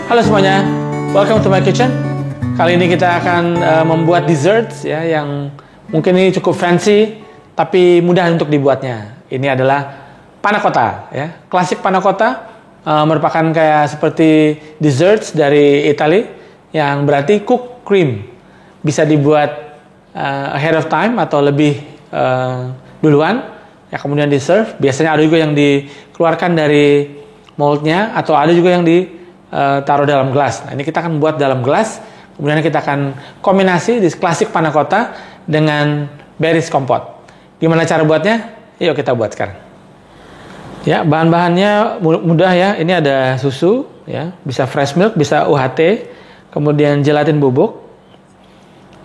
Halo semuanya, welcome to my kitchen. Kali ini kita akan membuat desserts ya yang mungkin ini cukup fancy tapi mudah untuk dibuatnya. Ini adalah panna cotta ya. Klasik panna cotta merupakan kayak seperti desserts dari Italia yang berarti cook cream. Bisa dibuat ahead of time atau lebih duluan ya, kemudian di serve. Biasanya ada juga yang dikeluarkan dari moldnya atau ada juga yang taruh dalam gelas. Nah, ini kita akan buat dalam gelas, kemudian kita akan kombinasi di klasik panna cotta dengan berries kompot. Gimana cara buatnya? Yuk kita buat sekarang. Ya, bahan-bahannya mudah ya. Ini ada susu, ya, bisa fresh milk, bisa UHT, kemudian gelatin bubuk.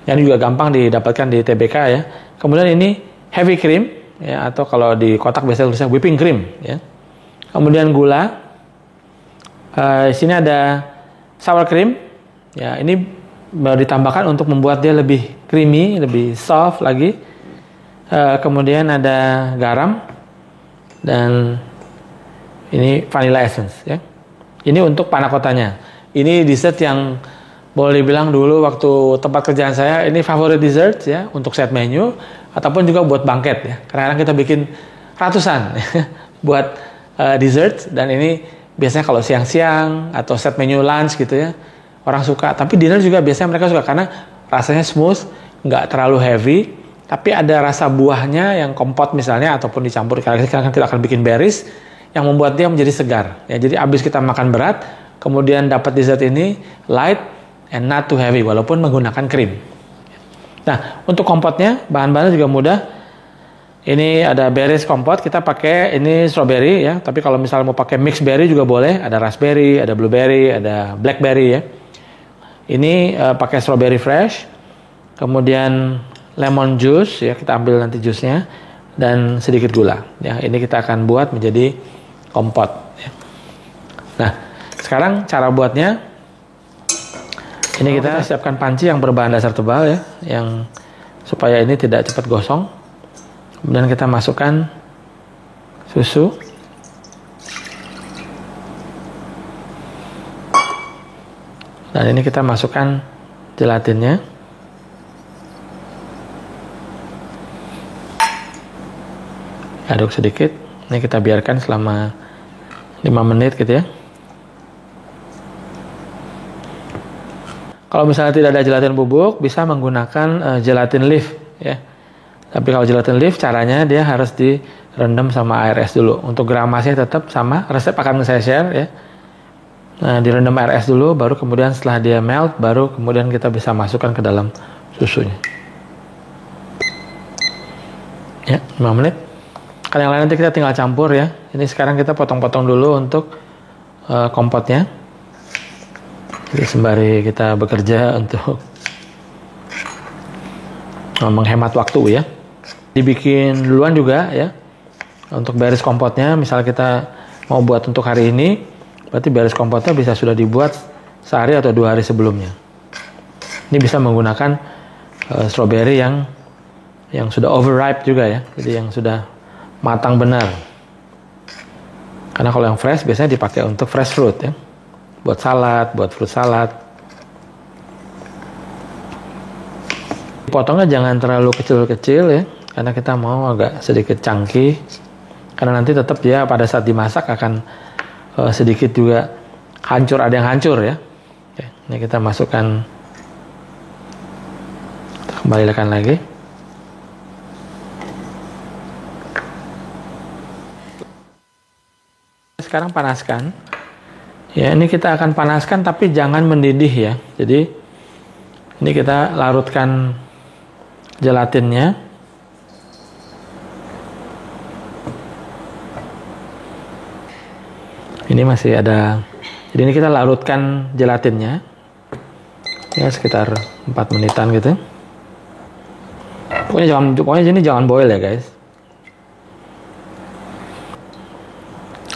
Yang juga gampang didapatkan di TBK ya. Kemudian ini heavy cream, ya, atau kalau di kotak biasanya tulisnya whipping cream, ya. Kemudian gula. Di sini ada sour cream, ya, ini ditambahkan untuk membuat dia lebih creamy, lebih soft lagi. Kemudian ada garam dan ini vanilla essence, ya. Ini untuk panna cottanya. Ini dessert yang boleh dibilang dulu waktu tempat kerjaan saya ini favorit dessert ya untuk set menu ataupun juga buat banket ya. Kadang-kadang kita bikin ratusan buat dessert, dan ini biasanya kalau siang-siang atau set menu lunch gitu ya, orang suka. Tapi dinner juga biasanya mereka suka karena rasanya smooth, nggak terlalu heavy, tapi ada rasa buahnya yang kompot misalnya ataupun dicampur. Karena kita akan bikin berries yang membuat dia menjadi segar. Ya, jadi abis kita makan berat, kemudian dapat dessert ini light and not too heavy walaupun menggunakan krim. Nah, untuk kompotnya bahan-bahannya juga mudah. Ini ada berries kompot, kita pakai ini strawberry ya, tapi kalau misalnya mau pakai mixed berry juga boleh, ada raspberry, ada blueberry, ada blackberry ya. Ini pakai strawberry fresh, kemudian lemon juice ya, kita ambil nanti jusnya, dan sedikit gula ya. Ini kita akan buat menjadi kompot ya. Nah, sekarang cara buatnya, ini kita siapkan panci yang berbahan dasar tebal ya, yang supaya ini tidak cepat gosong. Kemudian kita masukkan susu, dan ini kita masukkan gelatinnya. Aduk sedikit. Ini kita biarkan selama 5 menit gitu ya. Kalau misalnya tidak ada gelatin bubuk, bisa menggunakan gelatin leaf ya. Tapi kalau gelatin leaf, caranya dia harus direndam sama air es dulu. Untuk gramasnya tetap sama, resep akan saya share ya. Nah, direndam air es dulu, baru kemudian setelah dia melt, baru kemudian kita bisa masukkan ke dalam susunya. Ya, 5 menit. Kan yang lain nanti kita tinggal campur ya. Ini sekarang kita potong-potong dulu untuk kompotnya. Jadi sembari kita bekerja untuk menghemat waktu ya. Dibikin duluan juga ya untuk berries kompotnya. Misal kita mau buat untuk hari ini, berarti berries kompotnya bisa sudah dibuat sehari atau 2 hari sebelumnya. Ini bisa menggunakan strawberry yang sudah overripe juga ya, jadi yang sudah matang benar. Karena kalau yang fresh biasanya dipakai untuk fresh fruit ya, buat salad, buat fruit salad. Potongnya jangan terlalu kecil-kecil ya, karena kita mau agak sedikit chunky, karena nanti tetap dia pada saat dimasak akan sedikit juga hancur, ada yang hancur ya. Oke, ini kita masukkan, kita kembalikan lagi. Sekarang panaskan ya, ini kita akan panaskan tapi jangan mendidih ya. Jadi ini kita larutkan gelatinnya. Ini masih ada, jadi ini kita larutkan gelatinnya ya sekitar 4 menitan gitu. Pokoknya ini jangan boil ya guys.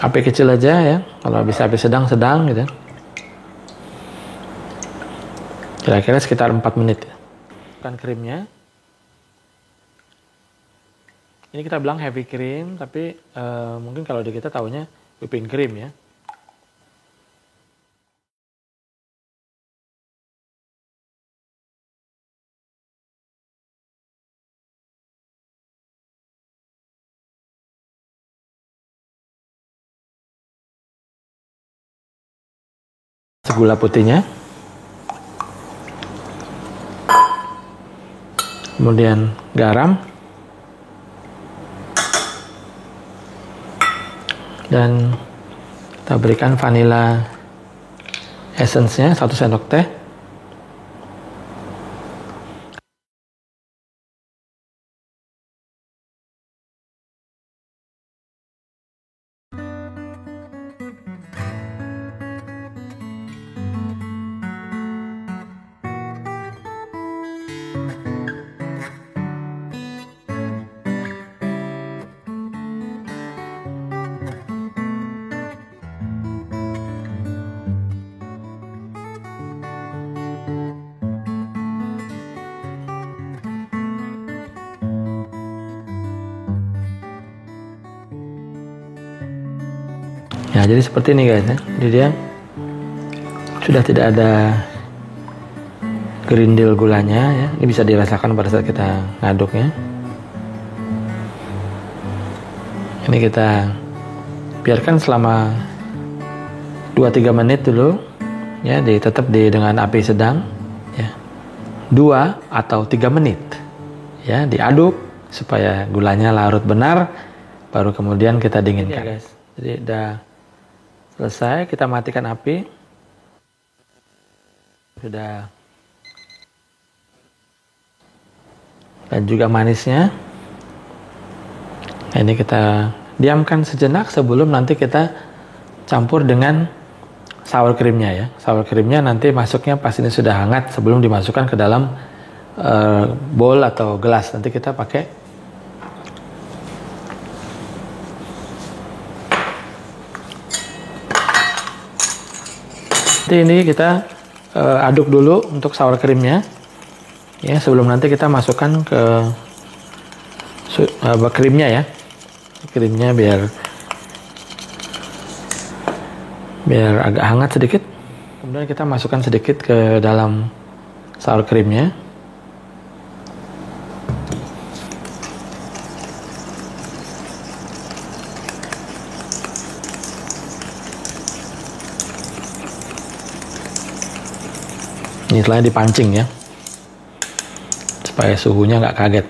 Api kecil aja ya, kalau bisa api sedang gitu. Kira-kira sekitar 4 menit ya. Kan krimnya. Ini kita bilang heavy cream, tapi mungkin kalau di kita tahunya whipping cream ya. gula putihnya, kemudian garam, dan kita berikan vanilla essence-nya 1 sendok teh. Ya, jadi seperti ini guys ya. Jadi dia sudah tidak ada gerindil gulanya ya. Ini bisa dirasakan pada saat kita ngaduknya. Ini kita biarkan selama 2-3 menit dulu ya, tetap dengan api sedang ya. 2 atau 3 menit ya, diaduk supaya gulanya larut benar, baru kemudian kita dinginkan ya, guys. Jadi udah selesai, kita matikan api. Sudah. Dan juga manisnya. Nah, ini kita diamkan sejenak sebelum nanti kita campur dengan sour creamnya ya. Sour creamnya nanti masuknya pas ini sudah hangat sebelum dimasukkan ke dalam bowl atau gelas. Nanti kita pakai. Nanti ini kita aduk dulu untuk sour creamnya ya, sebelum nanti kita masukkan ke krimnya ya. Krimnya biar agak hangat sedikit. Kemudian kita masukkan sedikit ke dalam sour creamnya. Ini setelah dipancing ya, supaya suhunya nggak kaget.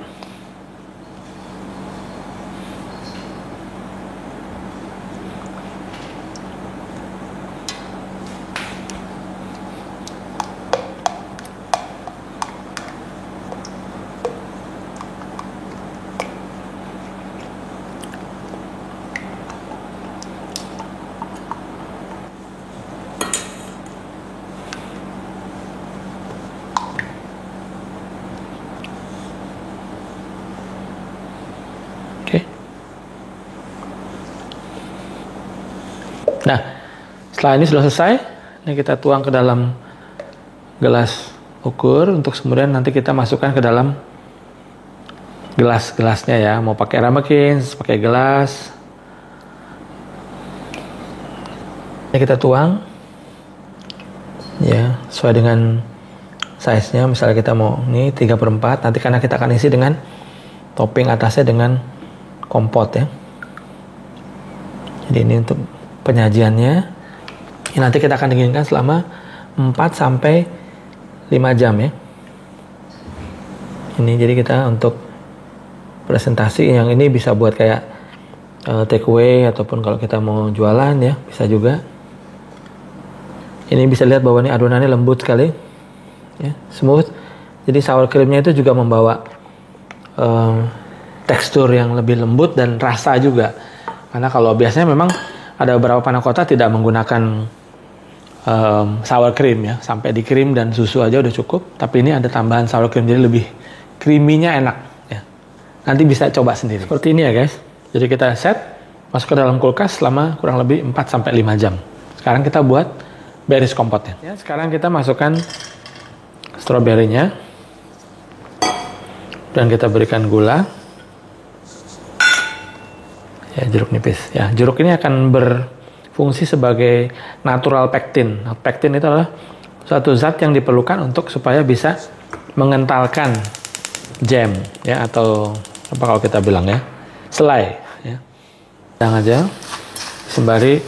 Nah, setelah ini sudah selesai, ini kita tuang ke dalam gelas ukur untuk kemudian nanti kita masukkan ke dalam gelas-gelasnya ya. Mau pakai ramekins, pakai gelas. Ini kita tuang ya, sesuai dengan size-nya. Misalnya kita mau ini 3/4, nanti karena kita akan isi dengan topping atasnya dengan kompot ya. Jadi ini untuk penyajiannya. Ini nanti kita akan dinginkan selama 4-5 jam ya. Ini jadi kita untuk presentasi yang ini bisa buat kayak take away ataupun kalau kita mau jualan ya, bisa juga. Ini bisa lihat bahwa ini adonannya lembut sekali ya, smooth. Jadi sour creamnya itu juga membawa tekstur yang lebih lembut dan rasa juga. Karena kalau biasanya memang ada beberapa panna cotta tidak menggunakan sour cream ya, sampai di krim dan susu aja udah cukup. Tapi ini ada tambahan sour cream, jadi lebih creamy-nya enak ya. Nanti bisa coba sendiri. Seperti ini ya guys. Jadi kita set, masuk ke dalam kulkas selama kurang lebih 4-5 jam. Sekarang kita buat berries kompotnya. Ya, sekarang kita masukkan stroberinya dan kita berikan gula. Ya, jeruk nipis. Ya, jeruk ini akan berfungsi sebagai natural pektin. Nah, pektin itu adalah suatu zat yang diperlukan untuk supaya bisa mengentalkan jam ya, atau apa kalau kita bilang ya, selai ya. Jangan aja sembari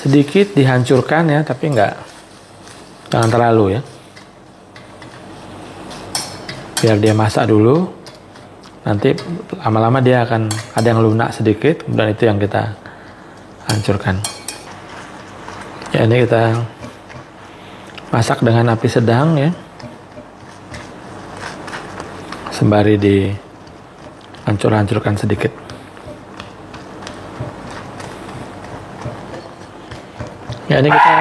sedikit dihancurkan ya, tapi nggak Jangan terlalu ya. Biar dia masak dulu. Nanti lama-lama dia akan ada yang lunak sedikit, kemudian itu yang kita hancurkan. Ya, ini kita masak dengan api sedang ya. Sembari dihancur-hancurkan sedikit. Ya, ini kita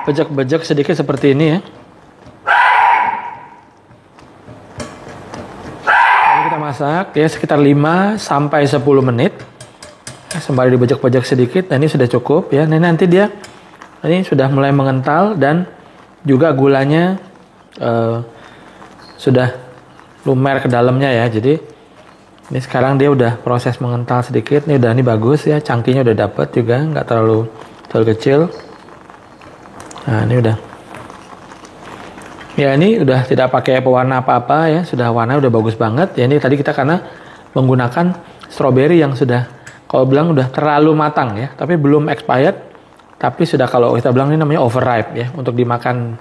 bejek-bejek sedikit seperti ini ya. Ini kita masak ya sekitar 5 sampai 10 menit. Sembari dibejek-bejek sedikit. Nah, ini sudah cukup ya. Nah, nanti dia ini sudah mulai mengental dan juga gulanya sudah lumer ke dalamnya ya. Jadi ini sekarang dia udah proses mengental sedikit. Ini bagus ya. Cangkingnya udah dapet juga, nggak terlalu kecil. Nah, ini udah. Ya, ini udah tidak pakai pewarna apa-apa ya. Sudah warna udah bagus banget. Ya, ini tadi kita karena menggunakan stroberi yang sudah, kalau bilang udah terlalu matang ya. Tapi belum expired. Tapi sudah, kalau kita bilang ini namanya overripe ya. Untuk dimakan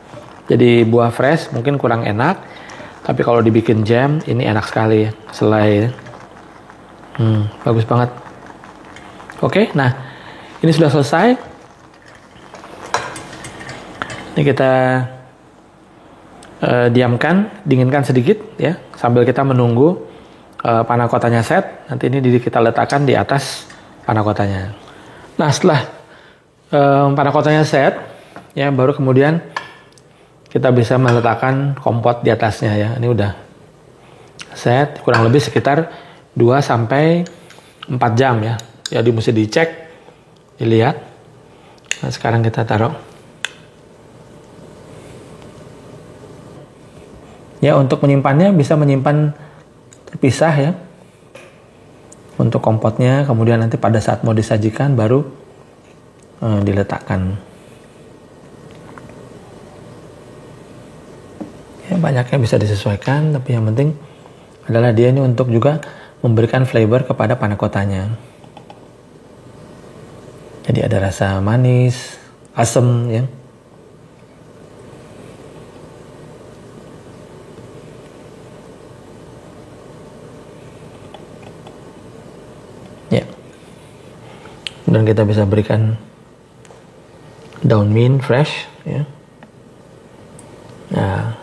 jadi buah fresh mungkin kurang enak. Tapi kalau dibikin jam ini enak sekali ya. Selai. Bagus banget. Oke, nah ini sudah selesai. Ini kita diamkan, dinginkan sedikit ya, sambil kita menunggu panna cottanya set. Nanti ini kita letakkan di atas panna cottanya. Nah, setelah panna cottanya set ya, baru kemudian kita bisa meletakkan kompot di atasnya ya. Ini udah set, kurang lebih sekitar 2 sampai 4 jam ya. Jadi mesti dicek, dilihat. Nah, sekarang kita taruh. Ya, untuk menyimpannya bisa menyimpan terpisah ya. Untuk kompotnya, kemudian nanti pada saat mau disajikan baru diletakkan. Ya, banyaknya bisa disesuaikan, tapi yang penting adalah dia ini untuk juga memberikan flavor kepada panna cottanya. Jadi ada rasa manis, asam ya. Dan kita bisa berikan daun mint fresh ya. Nah,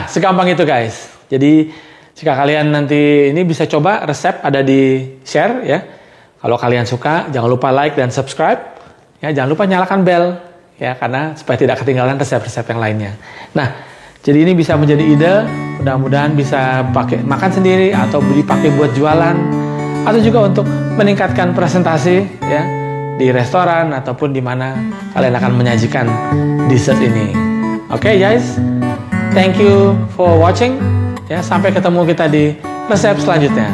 segampang itu guys. Jadi jika kalian nanti ini bisa coba, resep ada di share ya. Kalau kalian suka, jangan lupa like dan subscribe ya. Jangan lupa nyalakan bell ya, karena supaya tidak ketinggalan resep-resep yang lainnya. Nah, jadi ini bisa menjadi ide. Mudah-mudahan bisa pakai makan sendiri atau dipakai buat jualan, atau juga untuk meningkatkan presentasi ya di restoran ataupun di mana kalian akan menyajikan dessert ini. Oke, guys, thank you for watching ya. Sampai ketemu kita di resep selanjutnya.